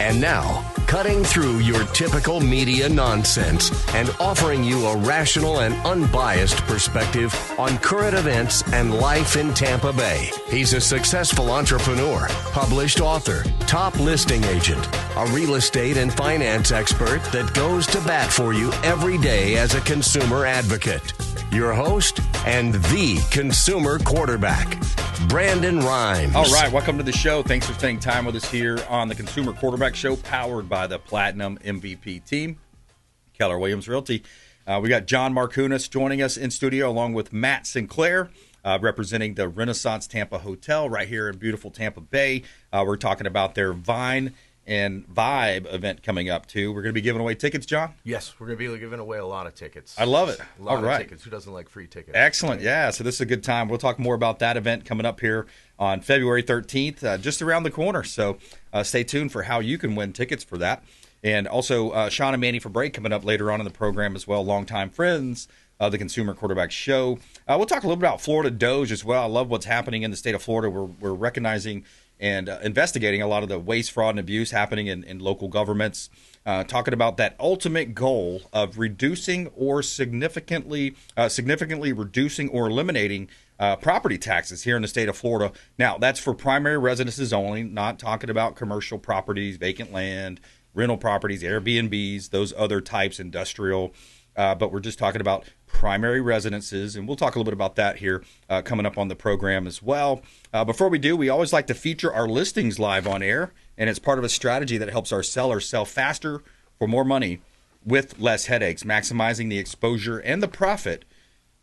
And now, cutting through your typical media nonsense and offering you a rational and unbiased perspective on current events and life in Tampa Bay. He's a successful entrepreneur, published author, top listing agent, a real estate and finance expert that goes to bat for you every day as a consumer advocate. Your host and the consumer quarterback, Brandon Rimes. All right, welcome to the show. Thanks for spending time with us here on the Consumer Quarterback Show, powered by the Platinum MVP team, Keller Williams Realty. We got John Markunas joining us in studio, along with Matt Sinclair, representing the Renaissance Tampa Hotel right here in beautiful Tampa Bay. We're talking about their Vine and Vibe event coming up, too. We're going to be giving away tickets, John? Yes, we're going to be giving away a lot of tickets. I love it. A lot of tickets. Who doesn't like free tickets? Excellent. Yeah, so this is a good time. We'll talk more about that event coming up here on February 13th, just around the corner. So stay tuned for how you can win tickets for that. And also, Sean and Manny Febre coming up later on in the program as well, longtime friends of the Consumer Quarterback Show. We'll talk a little bit about Florida Doge as well. I love what's happening in the state of Florida. We're recognizing and investigating a lot of the waste, fraud, and abuse happening in local governments, talking about that ultimate goal of reducing or significantly reducing or eliminating property taxes here in the state of Florida. Now, that's for primary residences only, not talking about commercial properties, vacant land, rental properties, Airbnbs, those other types, industrial. But we're just talking about primary residences, and we'll talk a little bit about that here coming up on the program as well. Before we do, we always like to feature our listings live on air, and it's part of a strategy that helps our sellers sell faster for more money with less headaches, maximizing the exposure and the profit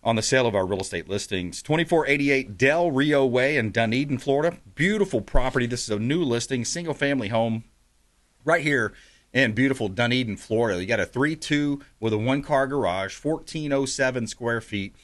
on the sale of our real estate listings. 2488 Del Rio Way in Dunedin, Florida. Beautiful property. This is a new listing, single-family home right here in beautiful Dunedin, Florida. You got a 3-2 with a 1-car garage, 1,407 square feet,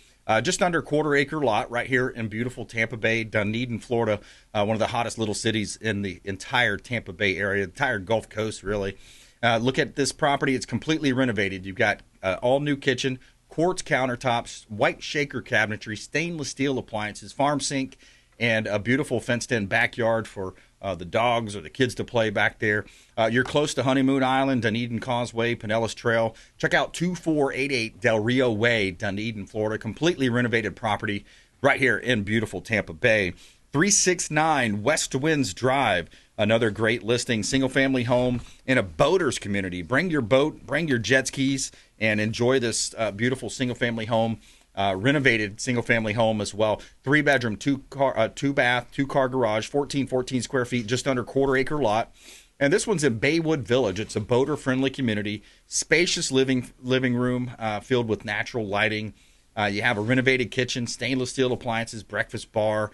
just under a quarter-acre lot right here in beautiful Tampa Bay, Dunedin, Florida, one of the hottest little cities in the entire Tampa Bay area, the entire Gulf Coast, really. Look at this property. It's completely renovated. You've got all-new kitchen, quartz countertops, white shaker cabinetry, stainless steel appliances, farm sink, and a beautiful fenced-in backyard for the dogs or the kids to play back there. You're close to Honeymoon Island, Dunedin Causeway, Pinellas Trail. Check out 2488 Del Rio Way, Dunedin, Florida. Completely renovated property right here in beautiful Tampa Bay. 369 West Winds Drive, another great listing, single-family home in a boaters community. Bring your boat, bring your jet skis, and enjoy this beautiful single-family home. Renovated single-family home as well. 3-bedroom, 2-bath, 2-car garage, 14 square feet, just under quarter-acre lot. And this one's in Baywood Village. It's a boater-friendly community, spacious living room filled with natural lighting. You have a renovated kitchen, stainless steel appliances, breakfast bar.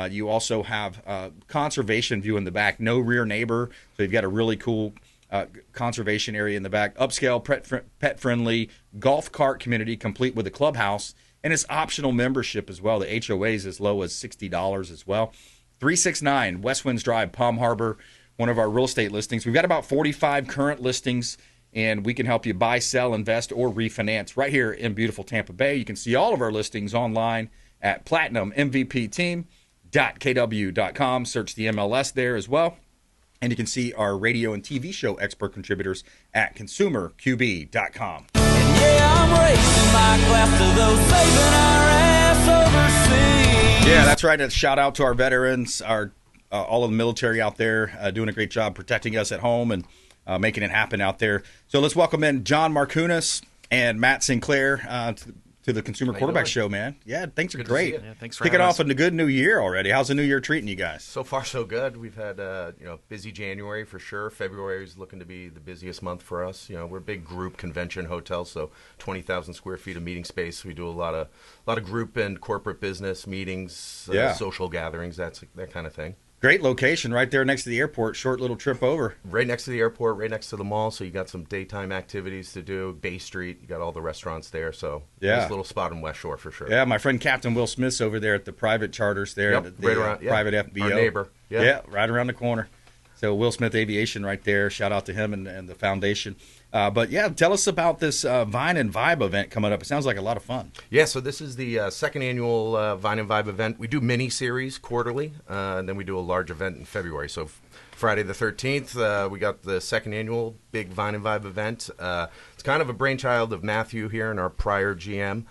You also have conservation view in the back, no rear neighbor. So you've got a really cool conservation area in the back. Upscale, pet-friendly golf cart community, complete with a clubhouse. And it's optional membership as well. The HOA is as low as $60 as well. 369 West Winds Drive, Palm Harbor, one of our real estate listings. We've got about 45 current listings, and we can help you buy, sell, invest, or refinance right here in beautiful Tampa Bay. You can see all of our listings online at platinummvpteam.kw.com. Search the MLS there as well. And you can see our radio and TV show expert contributors at consumerqb.com. Yeah, I'm racing my class to those saving our ass overseas. Yeah, that's right. A shout out to our veterans, our all of the military out there doing a great job protecting us at home and making it happen out there. So let's welcome in John Markunas and Matt Sinclair to the Consumer Quarterback Show, man. Yeah, things are great. Yeah, thanks for Kicking having off in a good new year already. How's the new year treating you guys? So far, so good. We've had busy January for sure. February is looking to be the busiest month for us. We're a big group convention hotel, so 20,000 square feet of meeting space. We do a lot of group and corporate business meetings, social gatherings, that kind of thing. Great location right there next to the airport. Short little trip over. Right next to the airport, right next to the mall. So you got some daytime activities to do. Bay Street, you got all the restaurants there. So nice little spot in West Shore for sure. Yeah, my friend Captain Will Smith's over there at the private charters there. Yep, at the, right around, private FBO. Our neighbor. Yeah, right around the corner. So Will Smith Aviation right there. Shout out to him and the foundation. But yeah, tell us about this Vine and Vibe event coming up. It sounds like a lot of fun. Yeah, so this is the second annual Vine and Vibe event. We do mini-series quarterly, and then we do a large event in February. So Friday the 13th, we got the second annual big Vine and Vibe event. It's kind of a brainchild of Matthew here and our prior GM.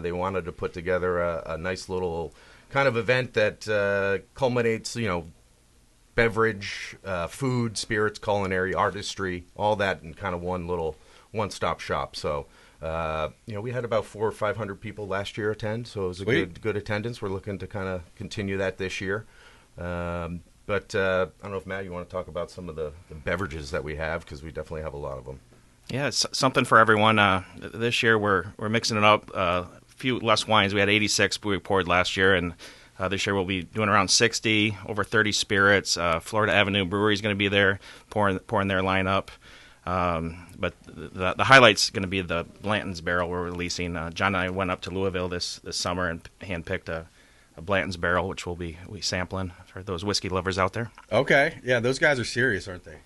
They wanted to put together a nice little kind of event that culminates, beverage, food, spirits, culinary, artistry, all that in kind of one little one-stop shop. So, we had about 400 or 500 people last year attend, so it was a good attendance. We're looking to kind of continue that this year. But I don't know if, Matt, you want to talk about some of the beverages that we have, because we definitely have a lot of them. Yeah, it's something for everyone. This year we're mixing it up. A few less wines. We had 86 we poured last year, and this year we'll be doing around 60, over 30 spirits. Florida Avenue Brewery is going to be there, pouring their lineup. But the highlight's going to be the Blanton's Barrel we're releasing. John and I went up to Louisville this summer and handpicked a Blanton's Barrel, which we'll be sampling for those whiskey lovers out there. Okay. Yeah, those guys are serious, aren't they?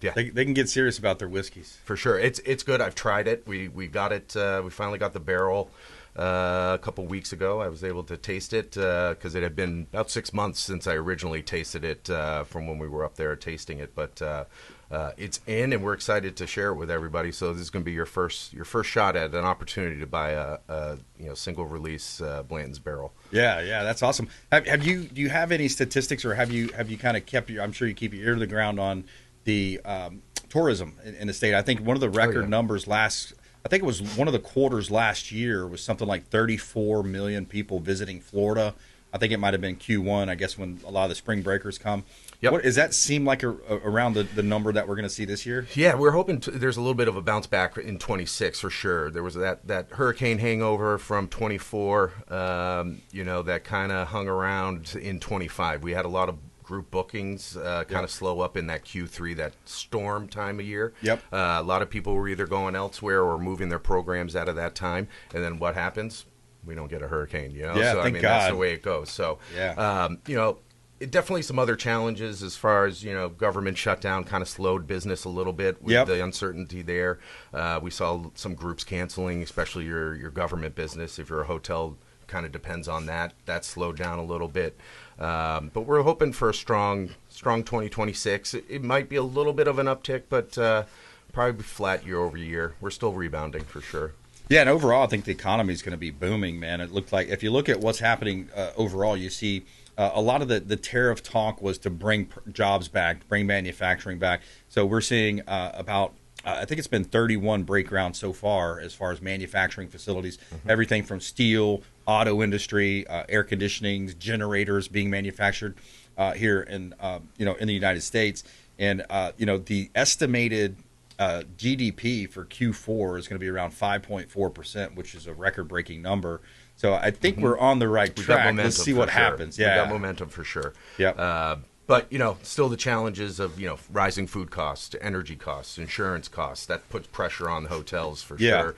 Yeah, they can get serious about their whiskeys. For sure. It's good. I've tried it. We got it. We finally got the barrel a couple weeks ago. I was able to taste it because it had been about 6 months since I originally tasted it from when we were up there tasting it. But it's in, and we're excited to share it with everybody. So this is going to be your first shot at an opportunity to buy a single release Blanton's Barrel. Yeah, that's awesome. Do you have any statistics, or have you kind of kept I'm sure you keep your ear to the ground on the tourism in the state? I think one of the record numbers I think it was one of the quarters last year was something like 34 million people visiting Florida. I think it might have been Q1, I guess, when a lot of the spring breakers come. Yep. Does that seem like around the number that we're going to see this year? Yeah, we're hoping there's a little bit of a bounce back in 26 for sure. There was that hurricane hangover from 24, that kind of hung around in 25. We had a lot of group bookings kind of slow up in that Q3, that storm time of year. Yep. A lot of people were either going elsewhere or moving their programs out of that time. And then what happens? We don't get a hurricane, Yeah, so thank God. That's the way it goes. So, definitely some other challenges as far as, government shutdown kind of slowed business a little bit with the uncertainty there. We saw some groups canceling, especially your government business. If you're a hotel, kind of depends on that. That slowed down a little bit. But we're hoping for a strong 2026. It might be a little bit of an uptick, but probably flat year over year. We're still rebounding for sure. Yeah, and overall, I think the economy is going to be booming, man. It looked like, if you look at what's happening overall, you see a lot of the tariff talk was to bring jobs back, bring manufacturing back. So we're seeing about, I think it's been 31 break grounds so far as manufacturing facilities, everything from steel, auto industry, air conditioning, generators being manufactured here in the United States. And, the estimated GDP for Q4 is going to be around 5.4%, which is a record-breaking number. So I think we're on the right track. Let's see what happens. Yeah, we got momentum for sure. Yeah. But, still the challenges of, rising food costs, energy costs, insurance costs. That puts pressure on the hotels for sure.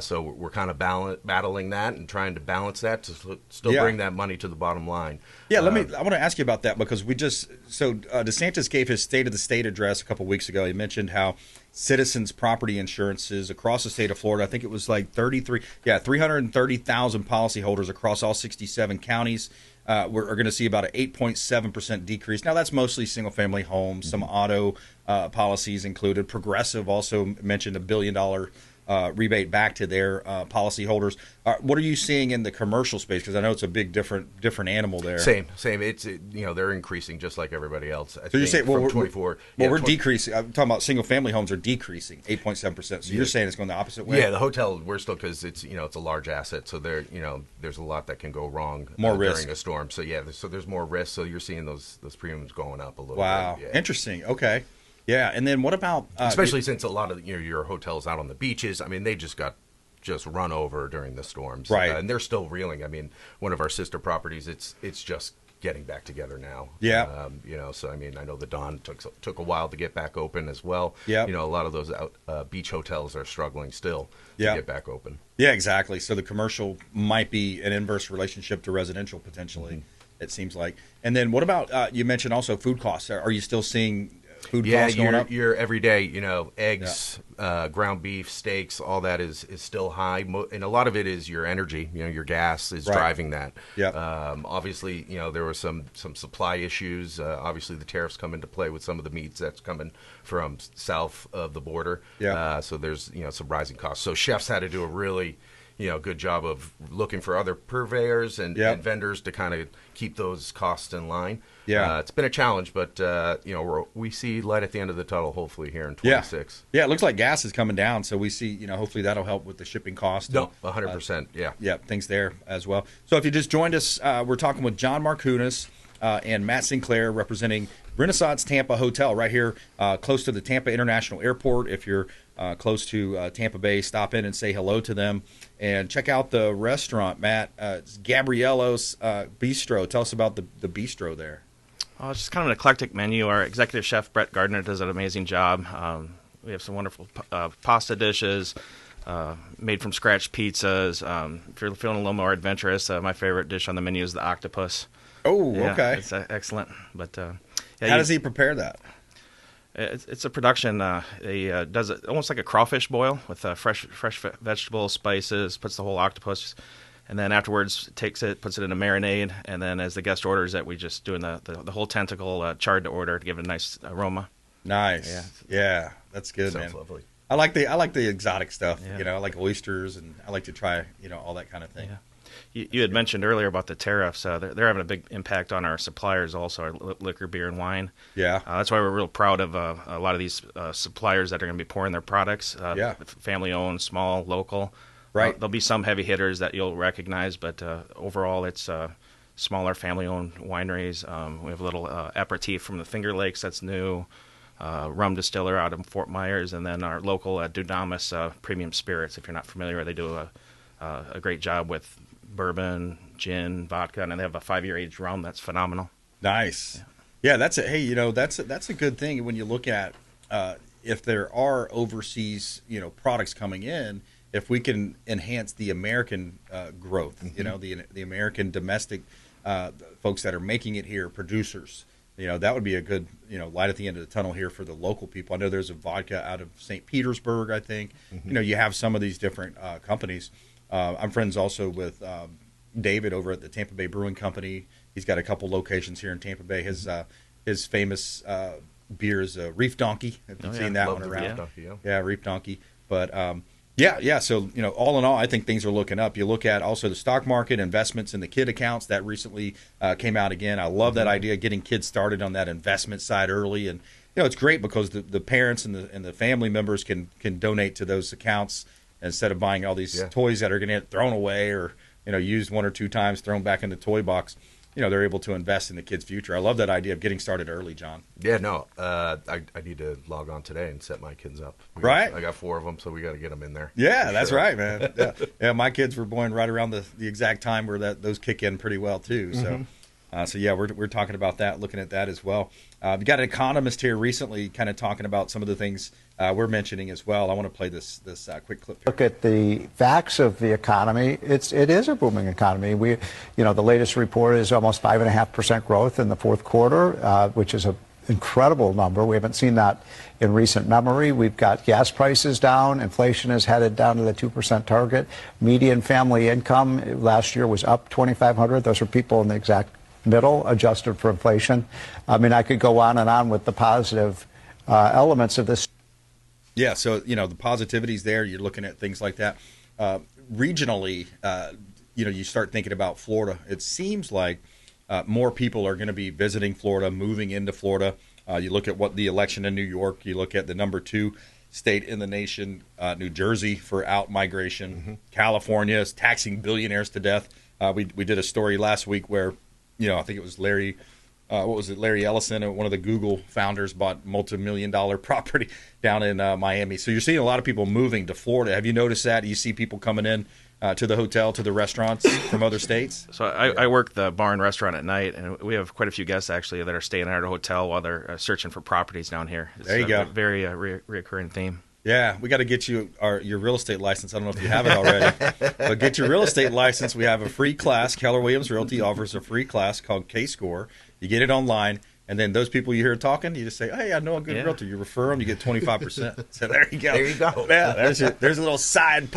So we're kind of battling that and trying to balance that to still bring that money to the bottom line. Yeah, I want to ask you about that, because DeSantis gave his State of the State address a couple weeks ago. He mentioned how Citizens property insurances across the state of Florida, I think it was like 330,000 policyholders across all 67 counties are going to see about an 8.7% decrease. Now, that's mostly single-family homes, some auto policies included. Progressive also mentioned $1 billion rebate back to their policyholders. What are you seeing in the commercial space? Because I know it's a big different animal there. Same. It's they're increasing just like everybody else. So you say from 24. We're decreasing. I'm talking about single family homes are decreasing 8.7%. So you're saying it's going the opposite way? Yeah, the hotel we're still, because it's it's a large asset, so there's a lot that can go wrong risk during a storm. So there's more risk. So you're seeing those premiums going up a little. Wow, bit. Yeah. Interesting. Okay. Yeah, and then what about especially since a lot of your hotels out on the beaches? I mean, they just got run over during the storms, right? And they're still reeling. I mean, one of our sister properties, it's just getting back together now. Yeah, So I mean, I know the Don took a while to get back open as well. Yeah, a lot of those beach hotels are struggling still to get back open. Yeah, exactly. So the commercial might be an inverse relationship to residential potentially. It seems like. And then what about you mentioned also food costs? Are you still seeing Food costs going up? Your everyday, eggs, ground beef, steaks, all that is still high. And a lot of it is your energy, your gas is driving that. Yep. Obviously, there were some supply issues. Obviously, the tariffs come into play with some of the meats that's coming from south of the border. Yeah. So there's, some rising costs. So chefs had to do a really good job of looking for other purveyors and vendors to kind of keep those costs in line. Yeah. It's been a challenge, but we see light at the end of the tunnel. Hopefully here in 26. Yeah, it looks like gas is coming down, so we see hopefully that'll help with the shipping cost. No, 100%. Yeah, things there as well. So if you just joined us, we're talking with John Markunas and Matt Sinclair representing Renaissance Tampa Hotel right here close to the Tampa International Airport. If you're close to Tampa Bay, stop in and say hello to them. And check out the restaurant, Matt. It's Gabriello's Bistro. Tell us about the bistro there. Oh, it's just kind of an eclectic menu. Our executive chef, Brett Gardner, does an amazing job. We have some wonderful pasta dishes, made from scratch pizzas. If you're feeling a little more adventurous, my favorite dish on the menu is the octopus. Oh, yeah, okay. It's excellent. But how does he prepare that? It's a production. He does it almost like a crawfish boil with fresh vegetables, spices, puts the whole octopus, and then afterwards takes it, puts it in a marinade, and then as the guest orders it, we just doing the whole tentacle charred to order to give it a nice aroma. Nice. Yeah, that's good, Sounds man. lovely. I like the exotic stuff. Yeah. I like oysters, and I like to try all that kind of thing. Yeah. You had mentioned earlier about the tariffs. They're having a big impact on our suppliers also, our liquor, beer, and wine. Yeah. That's why we're real proud of a lot of these suppliers that are going to be pouring their products. Family-owned, small, local. Right. There'll be some heavy hitters that you'll recognize, but overall it's smaller family-owned wineries. We have a little aperitif from the Finger Lakes that's new. Rum distiller out of Fort Myers, and then our local Dunamis Premium Spirits. If you're not familiar, they do a great job with bourbon, gin, vodka, and they have a 5-year aged rum that's phenomenal. Nice. Yeah, that's a that's a good thing when you look at if there are overseas products coming in. If we can enhance the American growth, the American domestic folks that are making it here, producers, that would be a good light at the end of the tunnel here for the local people. I know there's a vodka out of St. Petersburg, I think. You have some of these different companies. I'm friends also with David over at the Tampa Bay Brewing Company. He's got a couple locations here in Tampa Bay. His famous beer is Reef Donkey. Have you seen that one around? Reef Donkey, yeah, Reef Donkey. But yeah. So all in all, I think things are looking up. You look at also the stock market, investments in the kid accounts that recently came out again. I love that idea, getting kids started on that investment side early, and it's great because the parents and the family members can donate to those accounts instead of buying all these toys that are going to get thrown away or used 1 or 2 times, thrown back in the toy box. They're able to invest in the kids' future. I love that idea of getting started early, John. Yeah, no, I need to log on today and set my kids up. Right. I got 4 of them, so we got to get them in there. Yeah, that's right, man. Yeah, my kids were born right around the exact time where those kick in pretty well too. So, we're talking about that, looking at that as well. You got an economist here recently, kind of talking about some of the things we're mentioning as well. I want to play this quick clip here. Look at the facts of the economy. It is a booming economy. The latest report is almost 5.5% growth in the fourth quarter, which is an incredible number. We haven't seen that in recent memory. We've got gas prices down. Inflation is headed down to the 2% target. Median family income last year was up $2,500. Those are people in the exact middle, adjusted for inflation. I mean, I could go on and on with the positive elements of this. Yeah, so the positivity's there. You're looking at things like that. Regionally, you start thinking about Florida. It seems like more people are going to be visiting Florida, moving into Florida. You look at what the election in New York. You look at the number 2 state in the nation, New Jersey, for out migration. California is taxing billionaires to death. We did a story last week where I think it was Larry Ellison, one of the Google founders, bought multi-million-dollar property down in Miami. So you're seeing a lot of people moving to Florida. Have you noticed that? You see people coming in to the hotel, to the restaurants from other states? So I work the bar and restaurant at night, and we have quite a few guests actually that are staying at our hotel while they're searching for properties down here. It's there you go. A very reoccurring theme. Yeah, we got to get you your real estate license. I don't know if you have it already, but get your real estate license. We have a free class. Keller Williams Realty offers a free class called K-Score. You get it online. And then those people you hear talking, you just say, hey, I know a good realtor. You refer them, you get 25%. So there you go. There you go. Yeah, there's a little side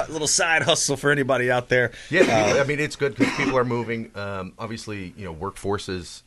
hustle for anybody out there. Yeah, I mean, it's good because people are moving. Obviously, workforce is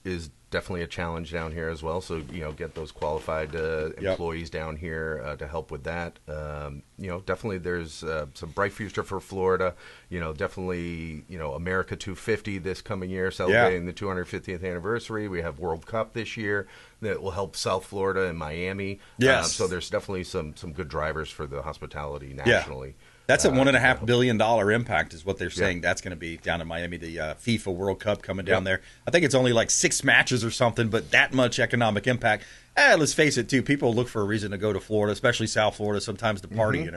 definitely a challenge down here as well. So, get those qualified employees down here to help with that. Definitely there's some bright future for Florida. Definitely, America 250 this coming year, celebrating the 250th anniversary. We have World Cup this year that will help South Florida and Miami. Yes. So there's definitely some good drivers for the hospitality nationally. That's a $1.5 billion impact is what they're saying. That's going to be down in Miami, the FIFA World Cup coming down there. I think it's only like 6 matches or something, but that much economic impact. Let's face it, too. People look for a reason to go to Florida, especially South Florida, sometimes to party,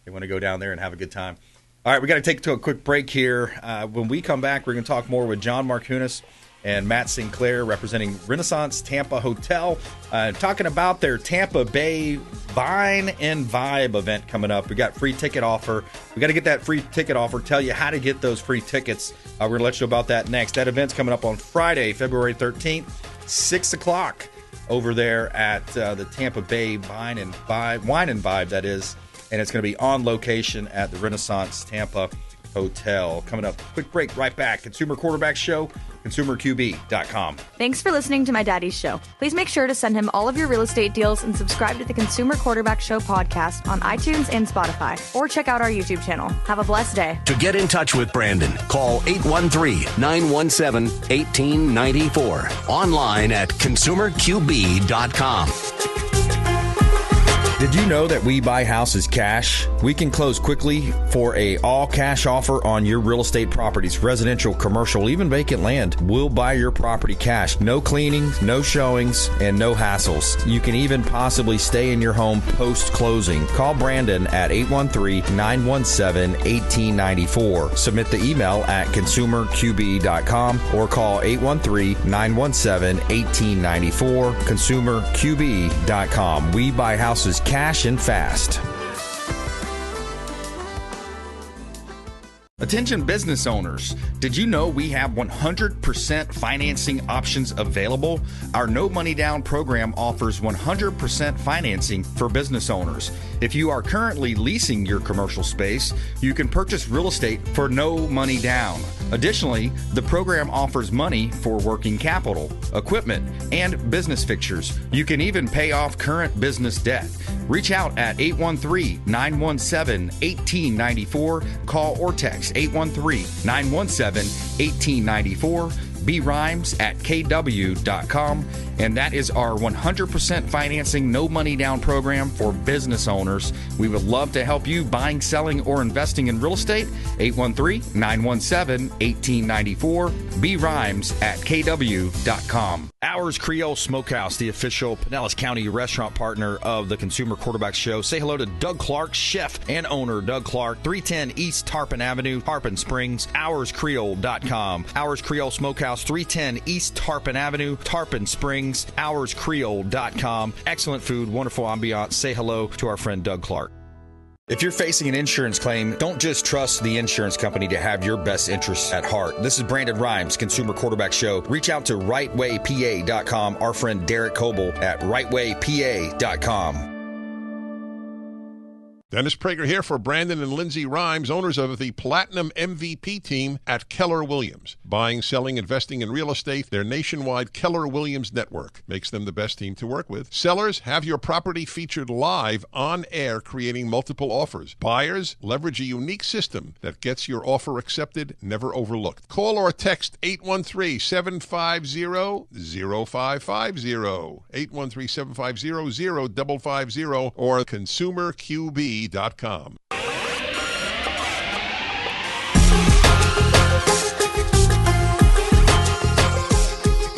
They want to go down there and have a good time. All right, we got to take to a quick break here. When we come back, we're going to talk more with John Markunas and Matt Sinclair representing Renaissance Tampa Hotel, talking about their Tampa Bay Vine and Vibe event coming up. We got free ticket offer. We got to get that free ticket offer, tell you how to get those free tickets. We're going to let you know about that next. That event's coming up on Friday, February 13th, 6 o'clock over there at the Tampa Bay Wine and Vibe, that is. And it's going to be on location at the Renaissance Tampa Hotel. Coming up, quick break, right back. Consumer Quarterback Show, consumerqb.com. Thanks for listening to my daddy's show. Please make sure to send him all of your real estate deals and subscribe to the Consumer Quarterback Show podcast on iTunes and Spotify, or check out our YouTube channel. Have a blessed day. To get in touch with Brandon, call 813-917-1894. Online at consumerqb.com. Did you know that we buy houses cash? We can close quickly for a all-cash offer on your real estate properties, residential, commercial, even vacant land. We'll buy your property cash. No cleanings, no showings, and no hassles. You can even possibly stay in your home post-closing. Call Brandon at 813-917-1894. Submit the email at consumerqb.com or call 813-917-1894. consumerqb.com. We buy houses cash and fast. Attention business owners, did you know we have 100% financing options available? Our no money down program offers 100% financing for business owners. If you are currently leasing your commercial space, you can purchase real estate for no money down. Additionally, the program offers money for working capital, equipment, and business fixtures. You can even pay off current business debt. Reach out at 813-917-1894. Call or text 813-917-1894. B Rimes at KW.com. And that is our 100% financing, no money down program for business owners. We would love to help you buying, selling, or investing in real estate. 813-917-1894. B Rimes at KW.com. Ours Creole Smokehouse, the official Pinellas County restaurant partner of the Consumer Quarterback Show. Say hello to Doug Clark, chef and owner Doug Clark, 310 East Tarpon Avenue, Tarpon Springs, ourscreole.com. Ours Creole Smokehouse, 310 East Tarpon Avenue, Tarpon Springs, ourscreole.com. Excellent food, wonderful ambiance. Say hello to our friend Doug Clark. If you're facing an insurance claim, don't just trust the insurance company to have your best interests at heart. This is Brandon Rimes, Consumer Quarterback Show. Reach out to rightwaypa.com, our friend Derek Coble at rightwaypa.com. Dennis Prager here for Brandon and Lindsay Rimes, owners of the Platinum MVP team at Keller Williams. Buying, selling, investing in real estate, their nationwide Keller Williams network makes them the best team to work with. Sellers, have your property featured live on air, creating multiple offers. Buyers, leverage a unique system that gets your offer accepted, never overlooked. Call or text 813-750-0550, 813-750-0550, or consumerqb.com.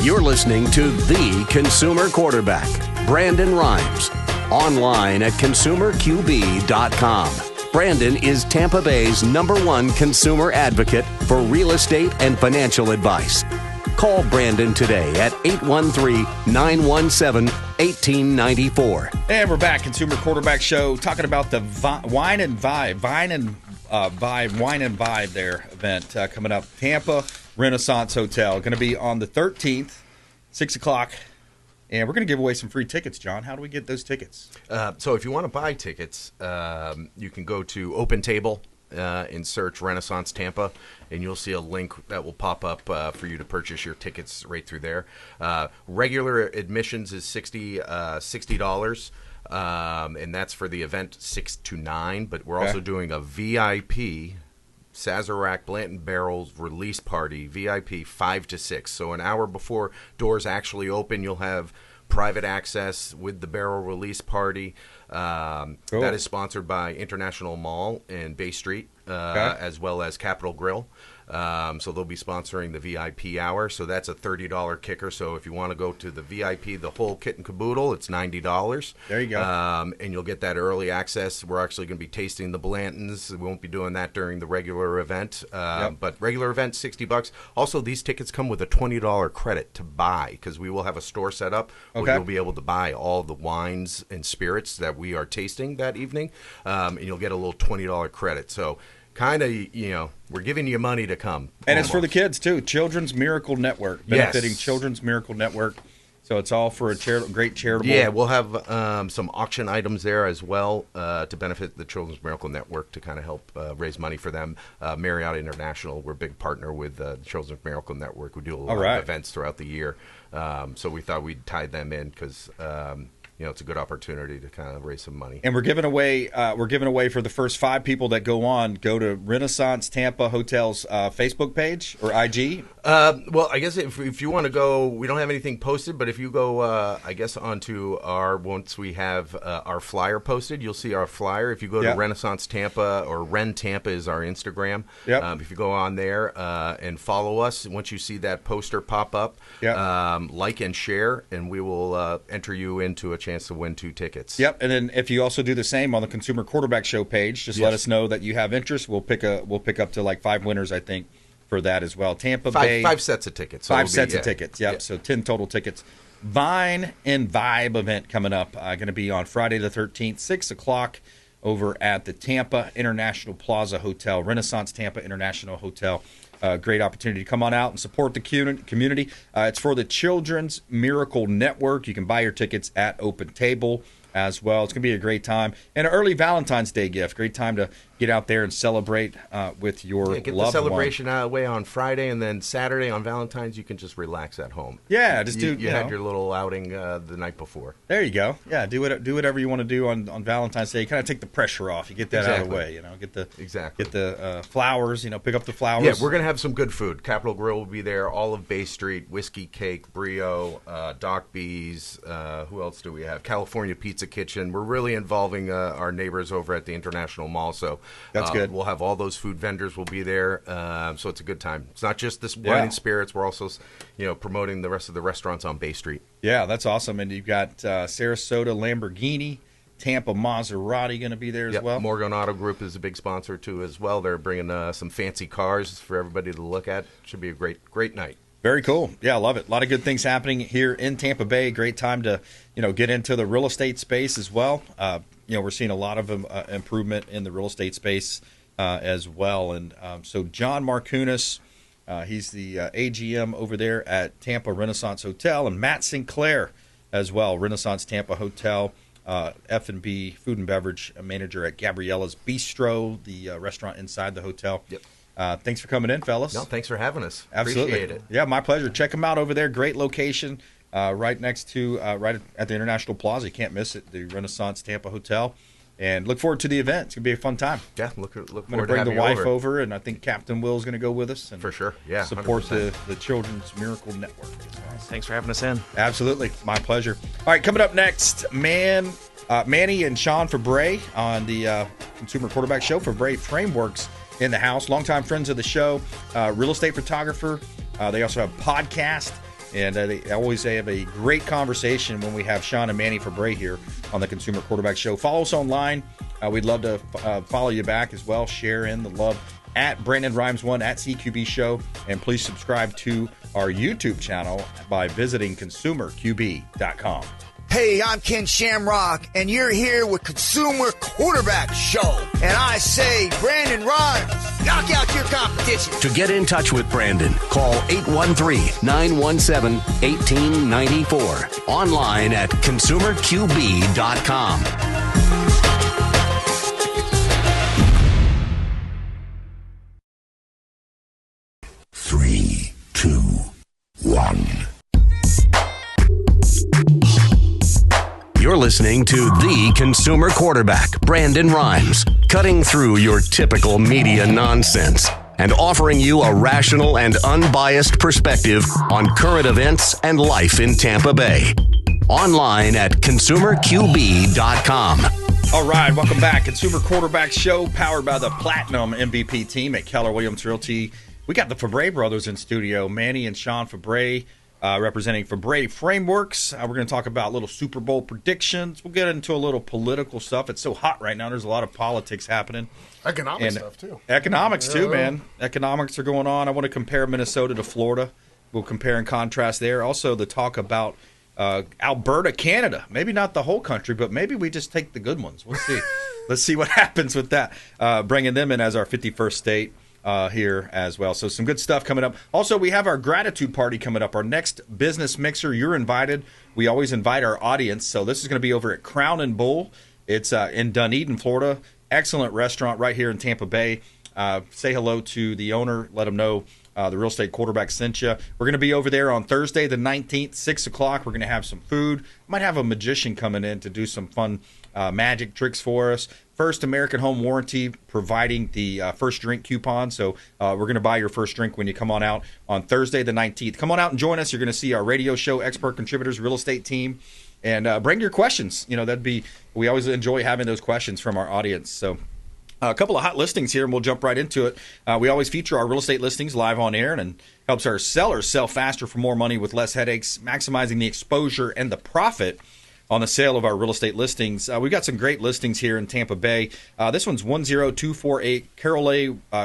You're listening to The Consumer Quarterback, Brandon Rimes. Online at consumerqb.com. Brandon is Tampa Bay's #1 consumer advocate for real estate and financial advice. Call Brandon today at 813-917-1894. And we're back, Consumer Quarterback Show, talking about the Wine and Vibe there event coming up. Tampa Renaissance Hotel, going to be on the 13th, 6 o'clock And we're going to give away some free tickets, John. How do we get those tickets? So if you want to buy tickets, you can go to Open Table and search Renaissance Tampa, and you'll see a link that will pop up for you to purchase your tickets right through there. Regular admissions is $60, and that's for the event 6 to 9. But we're also doing a VIP Sazerac Blanton Barrels release party, VIP 5 to 6. So an hour before doors actually open, you'll have private access with the barrel release party. Cool. That is sponsored by International Mall and Bay Street, as well as Capitol Grill. So they'll be sponsoring the VIP hour. So that's a $30 kicker. So if you want to go to the VIP, the whole kit and caboodle, it's $90. There you go. And you'll get that early access. We're actually going to be tasting the Blantons. We won't be doing that during the regular event. But regular event, $60. Also, these tickets come with a $20 credit to buy, because we will have a store set up where you'll be able to buy all the wines and spirits that we are tasting that evening. And you'll get a little $20 credit. So kind of, we're giving you money to come. And it's for the kids, too. Children's Miracle Network, benefiting Children's Miracle Network. So it's all for a great charitable. Yeah, we'll have some auction items there as well to benefit the Children's Miracle Network, to kind of help raise money for them. Marriott International, we're a big partner with the Children's Miracle Network. We do a lot of events throughout the year. So we thought we'd tie them in because it's a good opportunity to kind of raise some money. And we're giving away for the first 5 people that go to Renaissance Tampa Hotel's Facebook page or IG. Well, I guess if you want to go, we don't have anything posted, but if you go, I guess, onto once we have our flyer posted, you'll see our flyer. If you go to Renaissance Tampa, or Ren Tampa is our Instagram. Yep. If you go on there and follow us, once you see that poster pop up, like and share, and we will enter you into a chance to win 2 tickets. Yep. And then if you also do the same on the Consumer Quarterback Show page, just let us know that you have interest. We'll pick up to like 5 winners, I think, for that as well. Tampa Bay. 5 sets of tickets. So 5 sets of tickets. Yep. So 10 total tickets. Vine and Vibe event coming up. Going to be on Friday the 13th, 6 o'clock over at the Tampa International Plaza Hotel, Renaissance Tampa International Hotel. Great opportunity to come on out and support the community. It's for the Children's Miracle Network. You can buy your tickets at Open Table as well. It's going to be a great time. And an early Valentine's Day gift. Great time to get out there and celebrate with your loved one. Get the celebration out of the way on Friday, and then Saturday on Valentine's, you can just relax at home. Yeah, you had your little outing the night before. There you go. Yeah, do whatever you want to do on Valentine's Day. You kind of take the pressure off. You get that out of the way. Get the flowers. Pick up the flowers. Yeah, we're gonna have some good food. Capitol Grill will be there. All of Bay Street, whiskey cake, brio, Doc B's. Who else do we have? California Pizza Kitchen. We're really involving our neighbors over at the International Mall. So that's good. We'll have all those food vendors will be there. So it's a good time. It's not just this wine and spirits. We're also promoting the rest of the restaurants on Bay Street. Yeah, that's awesome. And you've got Sarasota Lamborghini, Tampa Maserati going to be there as well. Morgan Auto Group is a big sponsor too as well. They're bringing some fancy cars for everybody to look at. Should be a great night. Very cool. Yeah, I love it. A lot of good things happening here in Tampa Bay. Great time to, get into the real estate space as well. We're seeing a lot of improvement in the real estate space as well. And so John Markunas, he's the AGM over there at Tampa Renaissance Hotel, and Matt Sinclair as well, Renaissance Tampa Hotel, F&B, food and beverage manager at Gabriella's Bistro, the restaurant inside the hotel. Yep. Thanks for coming in, fellas. No, thanks for having us. Absolutely. Appreciate it. Yeah, my pleasure. Check them out over there. Great location, right next to, right at the International Plaza. You can't miss it, the Renaissance Tampa Hotel. And look forward to the event. It's going to be a fun time. Yeah, look forward to having you. I'm going to bring the wife over, and I think Captain Will's going to go with us. And for sure, yeah. Support the Children's Miracle Network. Thanks for having us in. Absolutely. My pleasure. All right, coming up next, Manny and Sean Febre on the Consumer Quarterback Show. Febre Frameworks in the house. Longtime friends of the show. Real estate photographer. They also have a podcast. And they always have a great conversation when we have Sean and Manny Febre here on the Consumer Quarterback Show. Follow us online. We'd love to follow you back as well. Share in the love at Brandon Rimes 1 at CQB Show. And please subscribe to our YouTube channel by visiting consumerqb.com. Hey, I'm Ken Shamrock, and you're here with Consumer Quarterback Show. And I say, Brandon Rhymes, knock out your competition. To get in touch with Brandon, call 813-917-1894. Online at consumerqb.com. 3, 2, 1. You're listening to the Consumer Quarterback, Brandon Rhymes, cutting through your typical media nonsense and offering you a rational and unbiased perspective on current events and life in Tampa Bay. Online at consumerqb.com. All right, welcome back. Consumer Quarterback Show, powered by the Platinum MVP team at Keller Williams Realty. We got the Febre brothers in studio, Manny and Sean Febre, representing Febre Frameworks. We're going to talk about little Super Bowl predictions. We'll get into a little political stuff. It's so hot right now. There's a lot of politics happening. Economic stuff, too. Economics, too, man. Economics are going on. I want to compare Minnesota to Florida. We'll compare and contrast there. Also, the talk about Alberta, Canada. Maybe not the whole country, but maybe we just take the good ones. We'll see. Let's see what happens with that. Bringing them in as our 51st state. Here as well. So some good stuff coming up. Also, we have our gratitude party coming up. Our next business mixer. You're invited. We always invite our audience. So this is going to be over at Crown and Bull. It's in Dunedin, Florida. Excellent restaurant right here in Tampa Bay. Say hello to the owner. Let him know the real estate quarterback sent you. We're going to be over there on Thursday the 19th, 6 o'clock. We're going to have some food. Might have a magician coming in to do some fun magic tricks for us. First American Home Warranty providing the first drink coupon. So we're going to buy your first drink when you come on out on Thursday the 19th. Come on out and join us. You're going to see our radio show expert contributors, real estate team, and bring your questions. You know, we always enjoy having those questions from our audience. So a couple of hot listings here, and we'll jump right into it. We always feature our real estate listings live on air and helps our sellers sell faster for more money with less headaches, maximizing the exposure and the profit on the sale of our real estate listings. We've got some great listings here in Tampa Bay. This one's 10248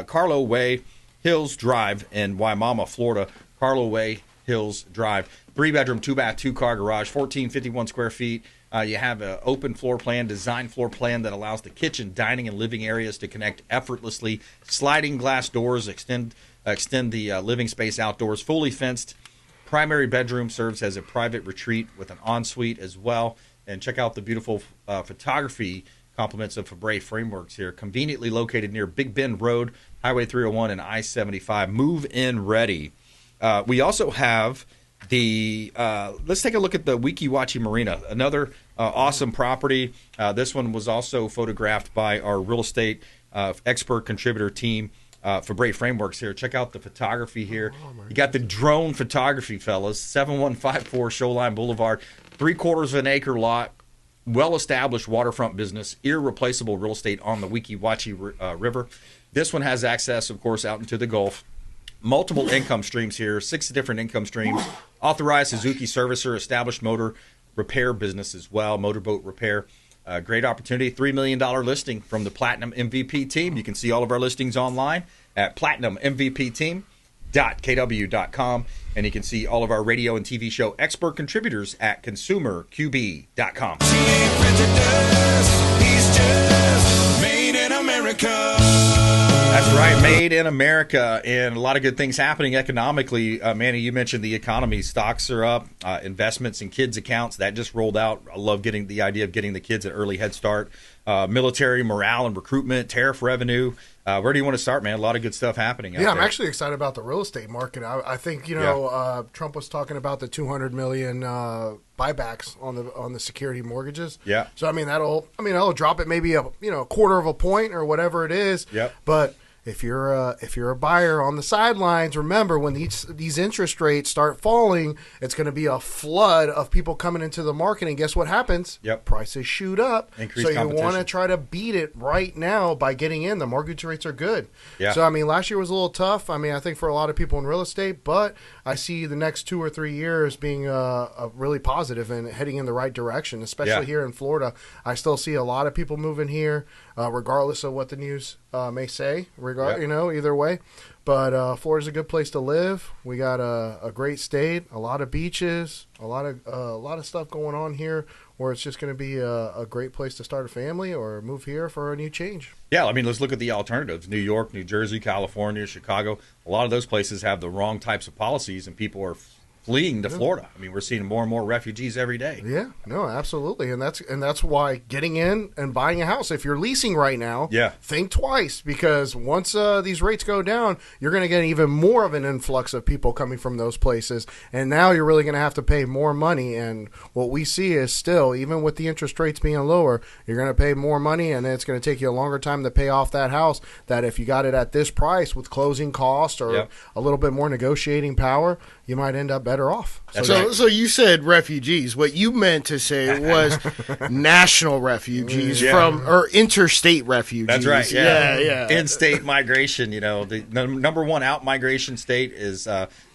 Carlo Way, Hills Drive in Waimama, Florida. Carlo Way, Hills Drive. 3-bedroom, 2-bath, 2-car garage, 1,451 square feet. You have an open floor plan, design floor plan that allows the kitchen, dining, and living areas to connect effortlessly. Sliding glass doors extend the living space outdoors. Fully fenced. Primary bedroom serves as a private retreat with an ensuite as well. And check out the beautiful photography compliments of Febre Frameworks here. Conveniently located near Big Bend Road, Highway 301 and I-75. Move-in ready. We also have let's take a look at the Weeki Wachee Marina. Another awesome property. This one was also photographed by our real estate expert contributor team. Febre Frameworks here. Check out the photography here. You got the drone photography, fellas. 7154 Shoreline Boulevard. 3/4 of an acre lot. Well-established waterfront business. Irreplaceable real estate on the Weeki Wachee River. This one has access, of course, out into the Gulf. Multiple income streams here. 6 different income streams. Authorized Suzuki servicer. Established motor repair business as well. Motorboat repair. Great opportunity. $3 million listing from the Platinum MVP team. You can see all of our listings online at platinummvpteam.kw.com. And you can see all of our radio and TV show expert contributors at consumerqb.com. He ain't prejudice, he's just made in America. That's right, made in America, and a lot of good things happening economically. Manny, you mentioned the economy. Stocks are up, investments in kids' accounts. That just rolled out. I love getting the idea of getting the kids an early head start. Military morale and recruitment, tariff revenue. Where do you want to start, man? A lot of good stuff happening out there. I'm actually excited about the real estate market. I think, Trump was talking about the $200 million buybacks on the security mortgages. Yeah. So that'll drop it maybe a quarter of a point or whatever it is. Yep. But if you're a buyer on the sidelines, remember when these interest rates start falling, it's going to be a flood of people coming into the market, and guess what happens? Yep. Prices shoot up. Increased so you competition. want to try to beat it right now by getting in. The mortgage rates are good. Yeah. So last year was a little tough. I think for a lot of people in real estate, but I see the next 2 or 3 years being really positive and heading in the right direction, especially here in Florida. I still see a lot of people moving here, regardless of what the news may say, either way. But Florida's a good place to live. We got a great state, a lot of beaches, a lot of stuff going on here where it's just going to be a great place to start a family or move here for a new change. Yeah, I mean, let's look at the alternatives. New York, New Jersey, California, Chicago. A lot of those places have the wrong types of policies, and people are fleeing to Florida. I mean, we're seeing more and more refugees every day. Yeah, no, absolutely, and that's why getting in and buying a house, if you're leasing right now, think twice, because once these rates go down, you're going to get even more of an influx of people coming from those places, and now you're really going to have to pay more money. And what we see is still, even with the interest rates being lower, you're going to pay more money, and it's going to take you a longer time to pay off that house. That if you got it at this price with closing costs or a little bit more negotiating power, you might end up better off. So you said refugees. What you meant to say was national refugees or interstate refugees. That's right. Yeah. In-state migration. The number one out migration state is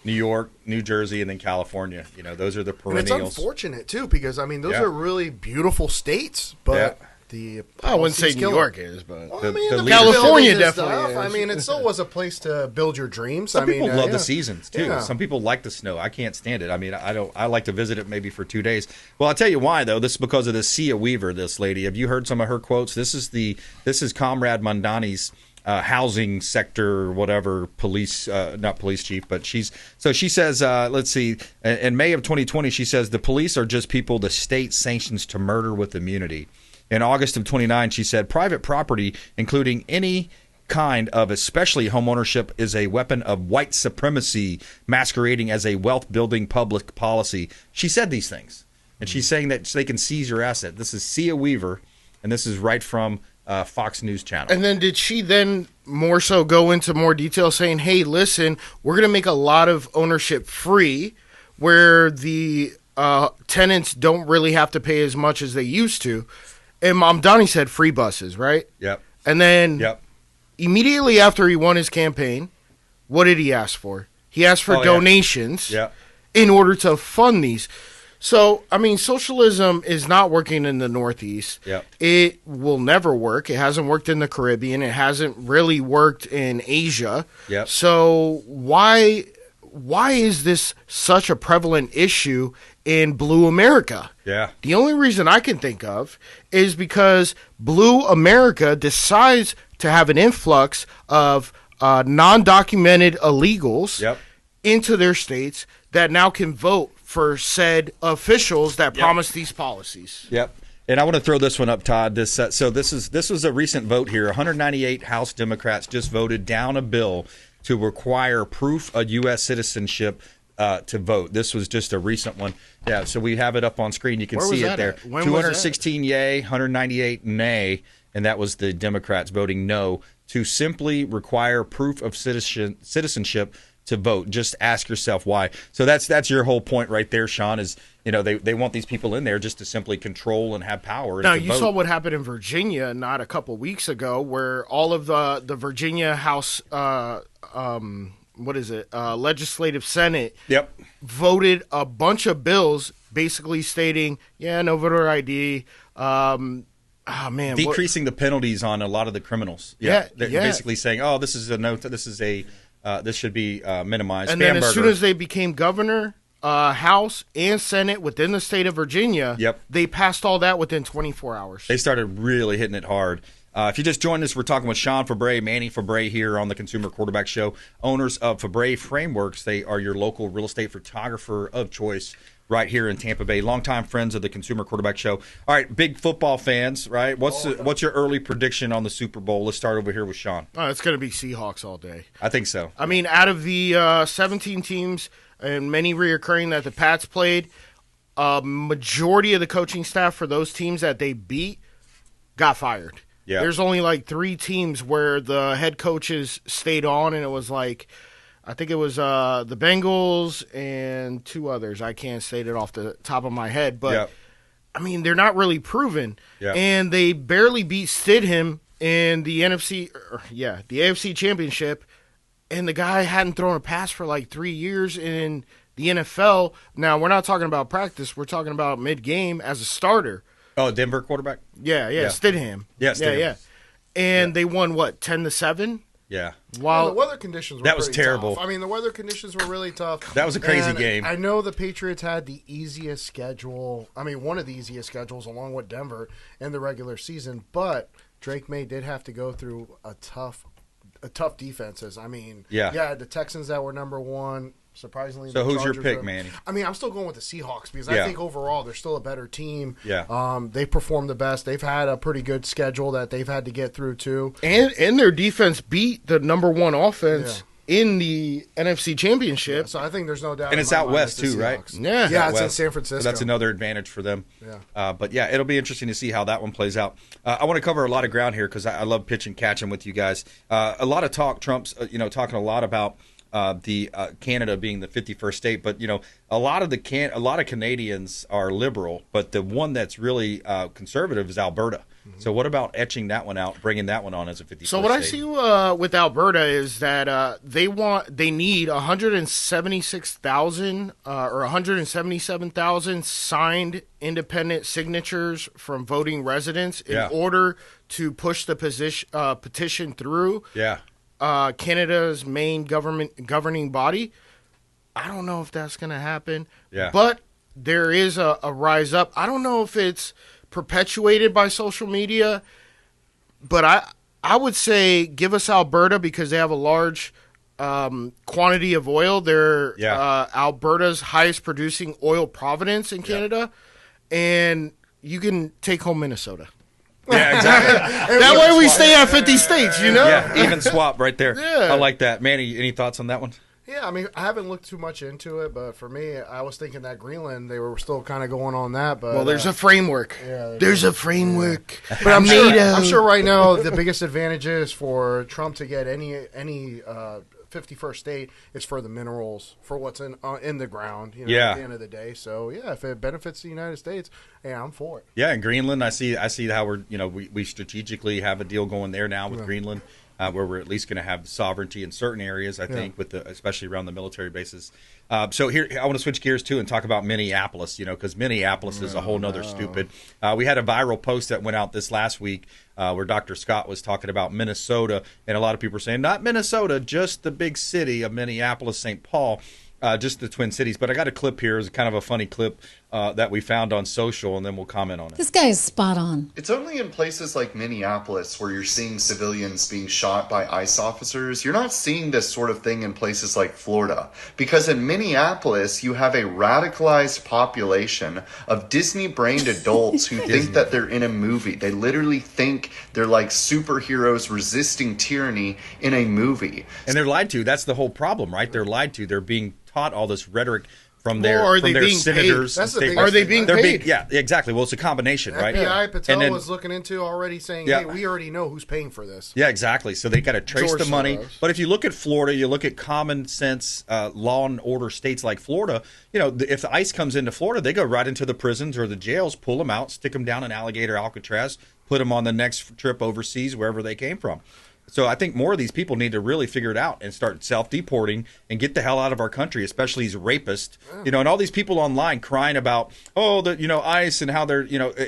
New York, New Jersey, and then California. Those are the perennials. And it's unfortunate too, because those are really beautiful states, but. I wouldn't say New York is, but the California definitely is. I mean, it still was a place to build your dreams. Some people love the seasons too. Yeah. Some people like the snow. I can't stand it. I mean, I like to visit it maybe for 2 days. Well, I'll tell you why though. This is because of this Sia Weaver. This lady. Have you heard some of her quotes? This is Comrade Mondani's housing sector, whatever not police chief, but she says, let's see, in May of 2020, she says the police are just people the state sanctions to murder with immunity. In August of 29, she said, private property, including any kind of especially homeownership, is a weapon of white supremacy masquerading as a wealth-building public policy. She said these things, and she's saying that they can seize your asset. This is Sia Weaver, and this is right from Fox News Channel. And then did she then more so go into more detail saying, hey, listen, we're going to make a lot of ownership free where the tenants don't really have to pay as much as they used to. And Donnie said free buses, right? Yep. And then immediately after he won his campaign, what did he ask for? He asked for donations in order to fund these. So, I mean, socialism is not working in the Northeast. Yep. It will never work. It hasn't worked in the Caribbean. It hasn't really worked in Asia. Yep. So why is this such a prevalent issue in Blue America? Yeah. The only reason I can think of is because Blue America decides to have an influx of non-documented illegals into their states that now can vote for said officials that promise these policies. Yep. And I want to throw this one up, Todd. This was a recent vote here. 198 House Democrats just voted down a bill to require proof of U.S. citizenship to vote. This was just a recent one. Yeah, so we have it up on screen. You can see it there. 216 yay, 198 nay, and that was the Democrats voting no to simply require proof of citizenship to vote. Just ask yourself why. So that's your whole point right there, Sean, is they want these people in there just to simply control and have power. Now, you saw what happened in Virginia not a couple weeks ago where all of the Virginia House Legislative Senate voted a bunch of bills basically stating, no voter ID, decreasing the penalties on a lot of the criminals. They're basically saying, this is a note, this should be minimized. And then as soon as they became governor, House and Senate within the state of Virginia, they passed all that within 24 hours. They started really hitting it hard. If you just joined us, we're talking with Sean Febre, Manny Febre here on the Consumer Quarterback Show, owners of Febre Frameworks. They are your local real estate photographer of choice right here in Tampa Bay. Longtime friends of the Consumer Quarterback Show. All right, big football fans, right? What's your early prediction on the Super Bowl? Let's start over here with Sean. It's going to be Seahawks all day. I think so. I mean, out of the 17 teams and many reoccurring that the Pats played, majority of the coaching staff for those teams that they beat got fired. Yeah. There's only like 3 teams where the head coaches stayed on, and it was like, I think it was the Bengals and 2 others. I can't state it off the top of my head, but I mean, they're not really proven. Yeah. And they barely beat Stidham in the the AFC Championship, and the guy hadn't thrown a pass for like 3 years in the NFL. Now, we're not talking about practice. We're talking about mid-game as a starter. Oh, Denver quarterback? Yeah. Stidham. Yeah, Stidham. Yeah. and they won, 10-7? Yeah. Wow, the weather conditions were that was terrible. Tough. I mean, the weather conditions were really tough. That was a crazy game. I know the Patriots had the easiest schedule. I mean, one of the easiest schedules along with Denver in the regular season, but Drake May did have to go through a tough defenses. I mean, the Texans that were number one. Surprisingly, so who's Chargers your pick, Manny? I mean, I'm still going with the Seahawks because I think overall they're still a better team. Yeah. They performed the best. They've had a pretty good schedule that they've had to get through too. And their defense beat the number one offense in the NFC Championship. Yeah, so I think there's no doubt. And it's out west too, right? Yeah, it's in San Francisco. So that's another advantage for them. Yeah. But yeah, it'll be interesting to see how that one plays out. I want to cover a lot of ground here because I love pitch and catching with you guys. A lot of talk. Trump's talking a lot about the Canada being the 51st state, but a lot of Canadians are liberal, but the one that's really conservative is Alberta. Mm-hmm. So what about etching that one out, bringing that one on as a 51st state? So what I see with Alberta is that they need 176,000 or 177,000 signed independent signatures from voting residents in order to push the petition through. Yeah. Canada's main governing body. I don't know if that's going to happen. Yeah. But there is a rise up. I don't know if it's perpetuated by social media, but I would say give us Alberta because they have a large quantity of oil. They're Alberta's highest producing oil province in Canada, and you can take home Minnesota. Yeah, exactly. That way we stay at 50 states, Yeah, even swap right there. Yeah. I like that. Manny, any thoughts on that one? Yeah, I mean, I haven't looked too much into it, but for me, I was thinking that Greenland, they were still kind of going on that. But there's a framework. Yeah, there's a framework. Yeah. But I'm sure right now the biggest advantage is for Trump to get any 51st state is for the minerals, for what's in the ground, at the end of the day. So, if it benefits the United States, I'm for it. Yeah, in Greenland, I see how we're, we strategically have a deal going there now with Greenland, where we're at least going to have sovereignty in certain areas, I think, especially around the military bases. So here, I want to switch gears, too, and talk about Minneapolis, because Minneapolis is a whole nother stupid. We had a viral post that went out this last week where Dr. Scott was talking about Minnesota, and a lot of people were saying, not Minnesota, just the big city of Minneapolis, St. Paul. Just the Twin Cities. But I got a clip here. It's kind of a funny clip that we found on social, and then we'll comment on it. This guy is spot on. It's only in places like Minneapolis where you're seeing civilians being shot by ICE officers. You're not seeing this sort of thing in places like Florida. Because in Minneapolis, you have a radicalized population of Disney-brained adults who think that they're in a movie. They literally think they're like superheroes resisting tyranny in a movie. And they're lied to. That's the whole problem, right? They're lied to. They're being taught all this rhetoric from their senators. Are they being paid? Yeah, exactly. Well, it's a combination, right? FBI Patel was looking into already saying, hey, we already know who's paying for this. Yeah, exactly. So they got to trace the money. But if you look at Florida, you look at common sense law and order states like Florida, if the ICE comes into Florida, they go right into the prisons or the jails, pull them out, stick them down in Alligator, Alcatraz, put them on the next trip overseas, wherever they came from. So I think more of these people need to really figure it out and start self-deporting and get the hell out of our country, especially these rapists. And all these people online crying about, ICE and how they're,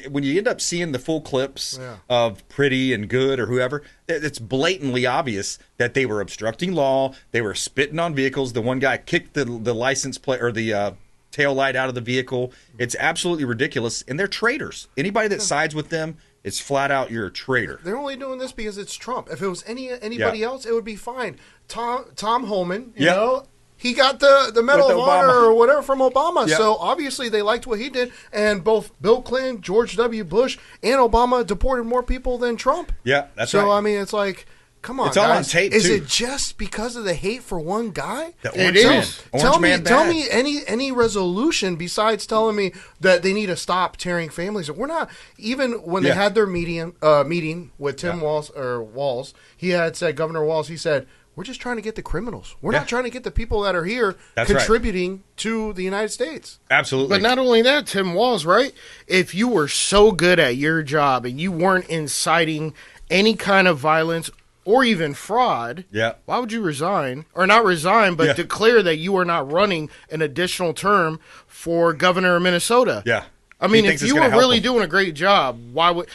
when you end up seeing the full clips of Pretty and Good or whoever, it's blatantly obvious that they were obstructing law. They were spitting on vehicles. The one guy kicked the license plate or the tail light out of the vehicle. It's absolutely ridiculous. And they're traitors. Anybody that sides with them, it's flat out, you're a traitor. They're only doing this because it's Trump. If it was anybody else, it would be fine. Tom Homan, you know, he got the Medal of Honor or whatever from Obama. Yeah. So obviously they liked what he did. And both Bill Clinton, George W. Bush, and Obama deported more people than Trump. Yeah, that's right. So, I mean, it's like, come on, it's all guys. on tape, Is too. it just because of the hate for one guy? It is. Tell me any resolution besides telling me that they need to stop tearing families. We're not, even when they had their meeting with Tim Walz, he had said, Governor Walz, he said, we're just trying to get the criminals. We're not trying to get the people that are here contributing to the United States. Absolutely. But not only that, Tim Walz, right? If you were so good at your job and you weren't inciting any kind of violence or even fraud, why would you resign? Or not resign, but declare that you are not running an additional term for governor of Minnesota. Yeah. I mean, if you were really doing a great job, why would...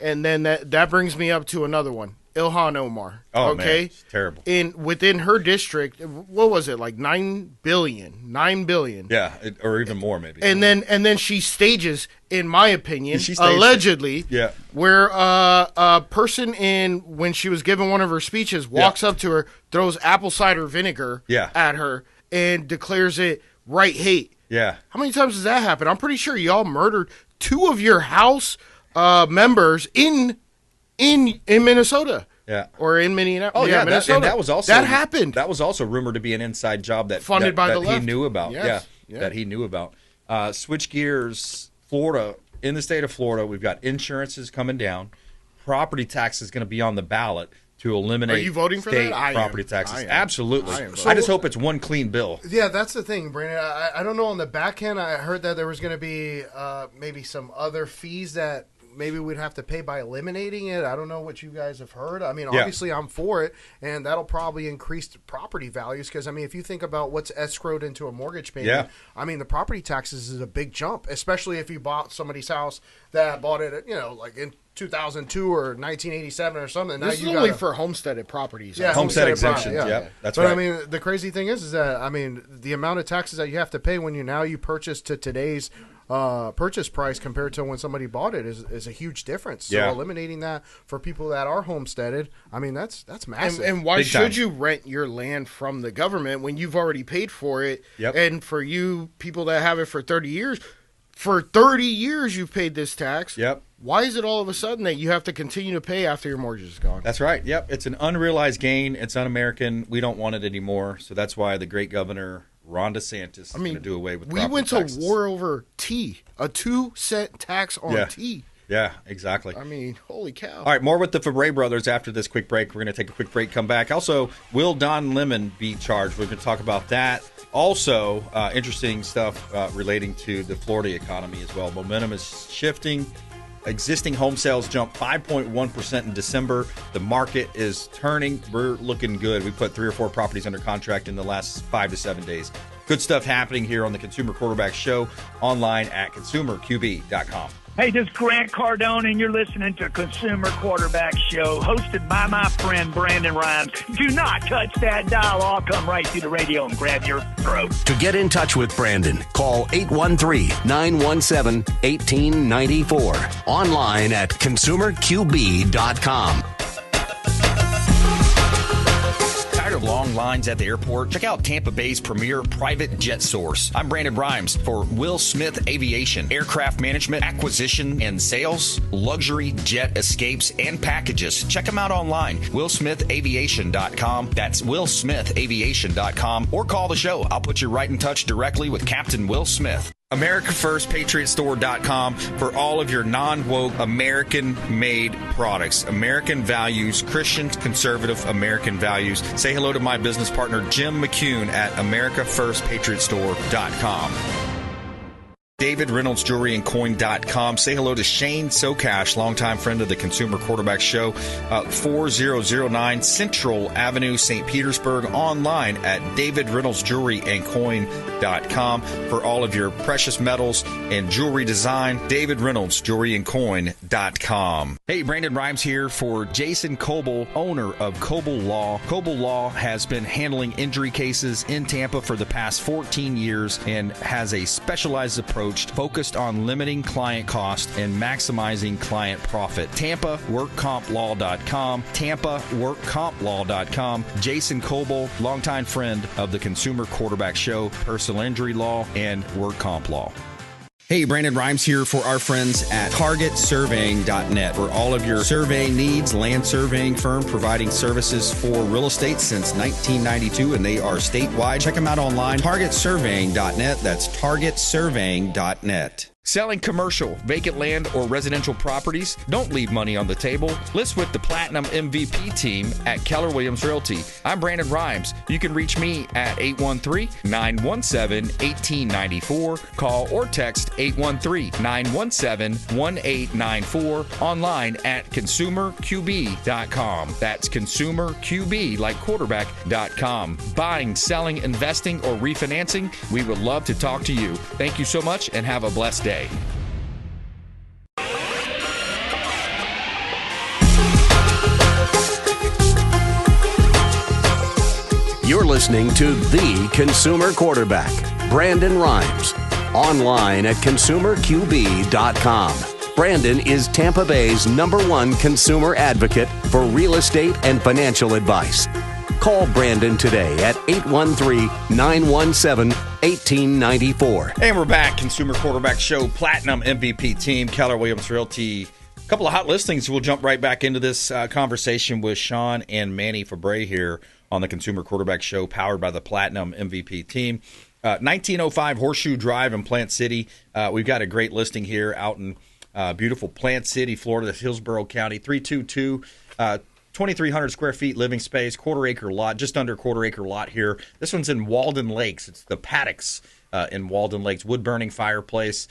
And then that brings me up to another one. Ilhan Omar. Oh, okay, man, it's terrible. Within her district, what was it, like $9 billion? Yeah, or even more maybe. And then she stages, in my opinion, allegedly, where a person when she was giving one of her speeches walks up to her, throws apple cider vinegar at her, and declares it right hate. Yeah. How many times does that happen? I'm pretty sure y'all murdered 2 of your House members in Minnesota. Yeah. Or in Minneapolis. Oh, yeah, Minnesota. that was also that happened. That was also rumored to be an inside job that funded by the left. He knew about. Yes. That he knew about. Switch gears, Florida. In the state of Florida, we've got insurances coming down. Property tax is going to be on the ballot to eliminate. Are you voting for that? Property taxes. Absolutely. I just hope it's one clean bill. Yeah, that's the thing, Brandon. I don't know on the back end. I heard that there was going to be maybe some other fees that maybe we'd have to pay by eliminating it. I don't know what you guys have heard. I mean, obviously I'm for it, and that'll probably increase the property values because, I mean, if you think about what's escrowed into a mortgage payment, I mean, the property taxes is a big jump, especially if you bought somebody's house that bought it, like in 2002 or 1987 or something. This is only for homesteaded properties. Yeah, homestead exemptions. That's right. But I mean, the crazy thing is that, I mean, the amount of taxes that you have to pay when you purchase to today's purchase price compared to when somebody bought it is a huge difference. So eliminating that for people that are homesteaded, I mean, that's massive. And why should you rent your land from the government when you've already paid for it? And for you people that have it for 30 years, you've paid this tax. Why is it all of a sudden that you have to continue to pay after your mortgage is gone? That's right. It's an unrealized gain. It's un-American. We don't want it anymore. So that's why the great governor Ron DeSantis is going to do away with property taxes. We went to war over tea, a 2-cent tax on tea. Yeah, exactly. I mean, holy cow. All right, more with the Febre brothers after this quick break. We're going to take a quick break, come back. Also, will Don Lemon be charged? We're going to talk about that. Also, interesting stuff relating to the Florida economy as well. Momentum is shifting. Existing home sales jumped 5.1% in December. The market is turning. We're looking good. We put 3 or 4 properties under contract in the last 5 to 7 days. Good stuff happening here on the Consumer Quarterback Show, online at consumerqb.com. Hey, this is Grant Cardone, and you're listening to Consumer Quarterback Show, hosted by my friend Brandon Rimes. Do not touch that dial. I'll come right through the radio and grab your throat. To get in touch with Brandon, call 813-917-1894. Online at consumerqb.com. Tired of long lines at the airport? Check out Tampa Bay's premier private jet source. I'm Brandon Rimes for Will Smith Aviation. Aircraft management, acquisition, and sales, luxury jet escapes, and packages. Check them out online. WillSmithAviation.com. That's WillSmithAviation.com. Or call the show. I'll put you right in touch directly with Captain Will Smith. AmericaFirstPatriotStore.com for all of your non-woke American-made products. American values, Christian, conservative American values. Say hello to my business partner, Jim McCune at AmericaFirstPatriotStore.com. David Reynolds Jewelry and Coin.com. Say hello to Shane Socash, longtime friend of the Consumer Quarterback Show, 4009 Central Avenue, St. Petersburg, online at DavidReynoldsJewelryandCoin.com for all of your precious metals and jewelry design. David Reynolds Jewelry and Coin.com. Hey, Brandon Rimes here for Jason Coble, owner of Coble Law. Coble Law has been handling injury cases in Tampa for the past 14 years and has a specialized approach focused on limiting client cost and maximizing client profit. TampaWorkCompLaw.com. TampaWorkCompLaw.com. Jason Coble, longtime friend of the Consumer Quarterback Show, personal injury law, and work comp law. Hey, Brandon Rimes here for our friends at TargetSurveying.net. For all of your surveying needs, land surveying firm providing services for real estate since 1992, and they are statewide. Check them out online, TargetSurveying.net. That's TargetSurveying.net. Selling commercial, vacant land, or residential properties? Don't leave money on the table. List with the Platinum MVP team at Keller Williams Realty. I'm Brandon Rimes. You can reach me at 813-917-1894. Call or text 813-917-1894. Online at consumerqb.com. That's consumerqb, like quarterback.com. Buying, selling, investing, or refinancing? We would love to talk to you. Thank you so much and have a blessed day. You're listening to the Consumer Quarterback, Brandon Rimes. Online at consumerqb.com. Brandon is Tampa Bay's #1 consumer advocate for real estate and financial advice. Call Brandon today at 813-917-1894. And we're back. Consumer Quarterback Show, Platinum MVP team, Keller Williams Realty. A couple of hot listings. We'll jump right back into this conversation with Sean and Manny Febre here on the Consumer Quarterback Show, powered by the Platinum MVP team. 1905 Horseshoe Drive in Plant City. We've got a great listing here out in beautiful Plant City, Florida, Hillsborough County. 322, 2,300 square feet living space, quarter-acre lot, just under quarter-acre lot here. This one's in Walden Lakes. It's the Paddocks in Walden Lakes. Wood-burning fireplace,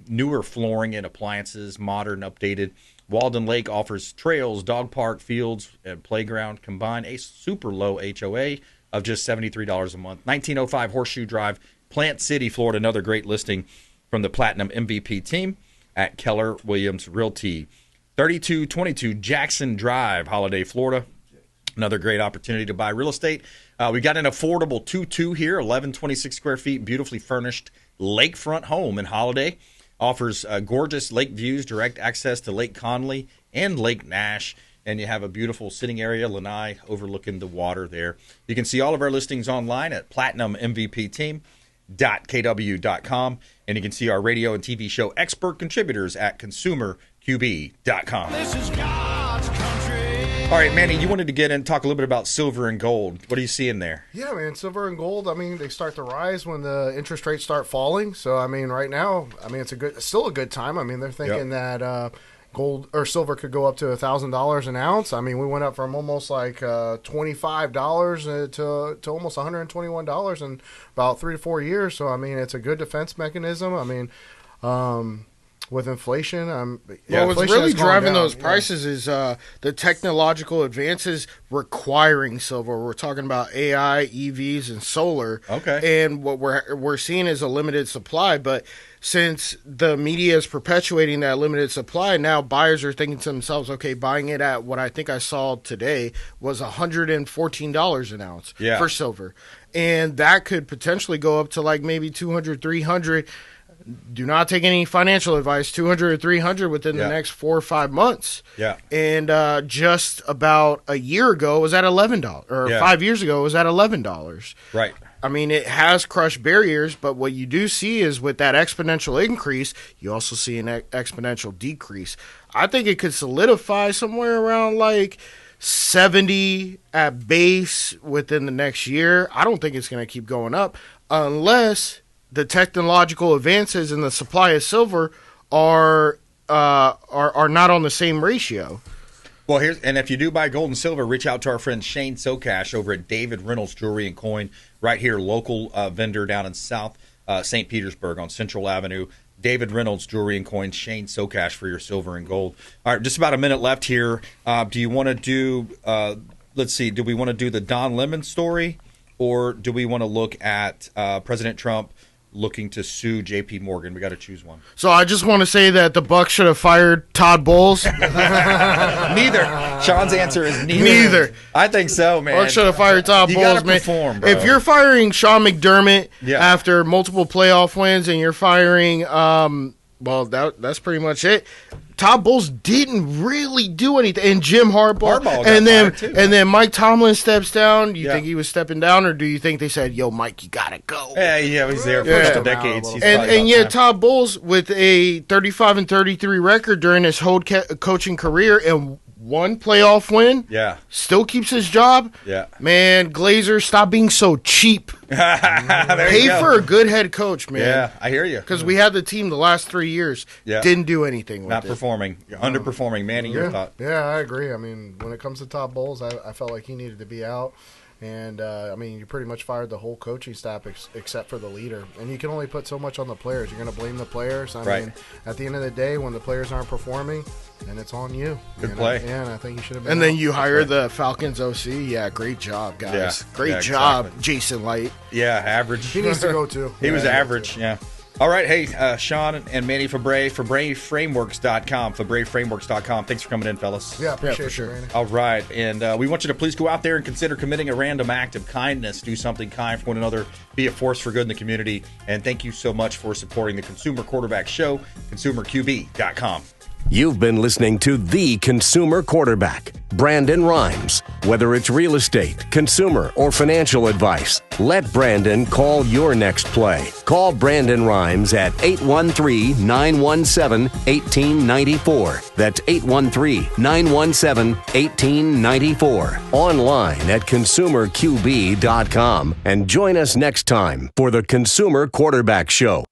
newer flooring and appliances, modern, updated. Walden Lake offers trails, dog park, fields, and playground. Combine a super low HOA of just $73 a month. 1905 Horseshoe Drive, Plant City, Florida. Another great listing from the Platinum MVP team at Keller Williams Realty. 3222 Jackson Drive, Holiday, Florida. Another great opportunity to buy real estate. We got an affordable 2-2 here, 1126 square feet, beautifully furnished lakefront home in Holiday. Offers gorgeous lake views, direct access to Lake Conley and Lake Nash. And you have a beautiful sitting area, lanai, overlooking the water there. You can see all of our listings online at platinummvpteam.kw.com. And you can see our radio and TV show expert contributors at consumerqb.com. This is God's country. All right, Manny, you wanted to get in and talk a little bit about silver and gold. What are you seeing there? Yeah, man, silver and gold, I mean, they start to rise when the interest rates start falling. So, I mean, right now, I mean, it's still a good time. I mean, they're thinking that gold or silver could go up to $1,000 an ounce. I mean, we went up from almost like $25 to almost $121 in about 3 to 4 years. So, I mean, it's a good defense mechanism. I mean, with inflation, what's really driving those prices is the technological advances requiring silver. We're talking about AI, EVs, and solar. Okay. And what we're seeing is a limited supply, but since the media is perpetuating that limited supply, now buyers are thinking to themselves, okay, buying it at what I think I saw today was $114 an ounce for silver. And that could potentially go up to like maybe 200, 300. Do not take any financial advice, 200 or 300 within the next 4 or 5 months. Yeah. And just about a year ago it was at $11, or 5 years ago it was at $11. Right. I mean, it has crushed barriers, but what you do see is with that exponential increase, you also see an exponential decrease. I think it could solidify somewhere around like 70 at base within the next year. I don't think it's going to keep going up unless the technological advances in the supply of silver are not on the same ratio. Well, and if you do buy gold and silver, reach out to our friend Shane Socash over at David Reynolds Jewelry and Coin, right here, local vendor down in South St. Petersburg on Central Avenue. David Reynolds Jewelry and Coin, Shane Socash for your silver and gold. All right, just about a minute left here. Do you want to do? Let's see. Do we want to do the Don Lemon story, or do we want to look at President Trump looking to sue J.P. Morgan? We got to choose one. So I just want to say that the Bucs should have fired Todd Bowles. Neither. Sean's answer is neither. Neither. I think so, man. Bucs should have fired Todd Bowles, gotta man. Perform, bro. If you're firing Sean McDermott after multiple playoff wins, and you're firing, well, that's pretty much it. Todd Bowles didn't really do anything, and Jim Harbaugh and then Mike Tomlin steps down. Do you think he was stepping down, or do you think they said, "Yo, Mike, you gotta go"? Yeah, he's there for a couple decades. And yet, Todd Bowles with a 35-33 record during his whole coaching career and one playoff win, still keeps his job. Yeah, man, Glazer, stop being so cheap. Pay for a good head coach, man. Yeah, I hear you. Because we had the team the last 3 years, didn't do anything with Not performing. You're underperforming. Manny, your thought? Yeah, I agree. I mean, when it comes to Todd Bowles, I felt like he needed to be out. And, I mean, you pretty much fired the whole coaching staff except for the leader. And you can only put so much on the players. You're going to blame the players. I mean, at the end of the day, when the players aren't performing, then it's on you. Good play. And I think you should have been And then you hire the Falcons OC. Yeah, great job, guys. Great job, exactly. Jason Light. Yeah, average. He needs to go, too. He was average, All right. Hey, Sean and Manny Febre, FebreFrameworks.com, FebreFrameworks.com. Thanks for coming in, fellas. Yeah, appreciate for sure. it, Manny. All right. And we want you to please go out there and consider committing a random act of kindness. Do something kind for one another. Be a force for good in the community. And thank you so much for supporting the Consumer Quarterback Show, ConsumerQB.com. You've been listening to The Consumer Quarterback, Brandon Rimes. Whether it's real estate, consumer, or financial advice, let Brandon call your next play. Call Brandon Rimes at 813-917-1894. That's 813-917-1894. Online at consumerqb.com. And join us next time for The Consumer Quarterback Show.